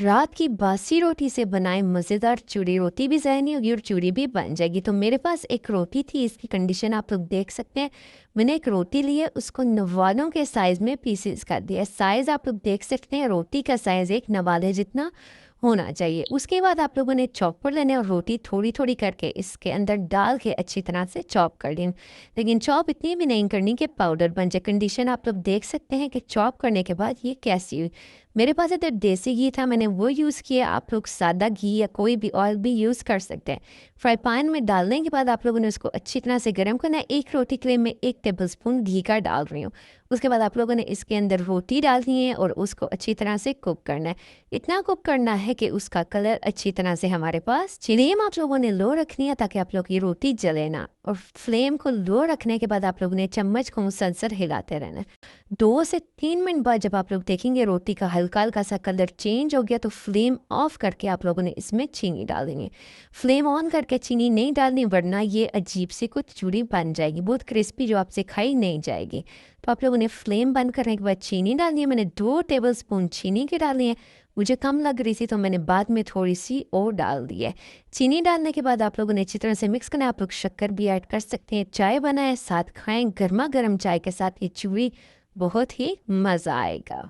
रात की बासी रोटी से बनाए मज़ेदार चूड़ी रोटी भी ज़हनी होगी और चूड़ी भी बन जाएगी। तो मेरे पास एक रोटी थी, इसकी कंडीशन आप लोग देख सकते हैं। मैंने एक रोटी ली है, उसको नवालों के साइज़ में पीसेस कर दिया। साइज़ आप लोग देख सकते हैं, रोटी का साइज़ एक नवाले जितना होना चाहिए। उसके बाद आप लोगों ने चॉपर लेने और रोटी थोड़ी थोड़ी करके इसके अंदर डाल के अच्छी तरह से चॉप कर लें। लेकिन चॉप इतनी भी नहीं करनी कि पाउडर बन जाए। कंडीशन आप लोग देख सकते हैं कि चॉप करने के बाद ये कैसी हुई। मेरे पास इधर देसी घी था, मैंने वो यूज़ किया। आप लोग सादा घी या कोई भी ऑयल भी यूज़ कर सकते हैं। फ्राई पैन में डालने के बाद आप लोगों ने उसको अच्छी तरह से गर्म करना है। एक रोटी के लिए मैं 1 टेबलस्पून घी का डाल रही हूँ। उसके बाद आप लोगों ने इसके अंदर रोटी डालनी है और उसको अच्छी तरह से कुक करना है। इतना कुक करना है कि उसका कलर अच्छी तरह से हमारे पास। फ्लेम आप लोगों ने लो रखनी है ताकि आप लोग की रोटी जले ना। और फ्लेम को लो रखने के बाद आप लोगों ने चम्मच को मुसलसल हिलाते रहना है। 2 से 3 मिनट बाद जब आप लोग देखेंगे रोटी का हल्का हल्का सा कलर चेंज हो गया, तो फ्लेम ऑफ करके आप लोगों ने इसमें चीनी डाल देंगे। फ्लेम ऑन करके चीनी नहीं डालनी, वरना ये अजीब सी कुछ चूड़ी बन जाएगी, बहुत क्रिस्पी, जो आपसे खाई नहीं जाएगी। तो आप लोगों ने फ्लेम बंद करने के बाद चीनी डालनी है। मैंने 2 टेबलस्पून चीनी की डाली है। मुझे कम लग रही थी तो मैंने बाद में थोड़ी सी और डाल दी है। चीनी डालने के बाद आप लोगों ने अच्छी तरह से मिक्स करना है। आप लोग शक्कर भी ऐड कर सकते हैं। चाय बनाए साथ खाएं, गर्मा गर्म चाय के साथ ये चूड़ी, बहुत ही मज़ा आएगा।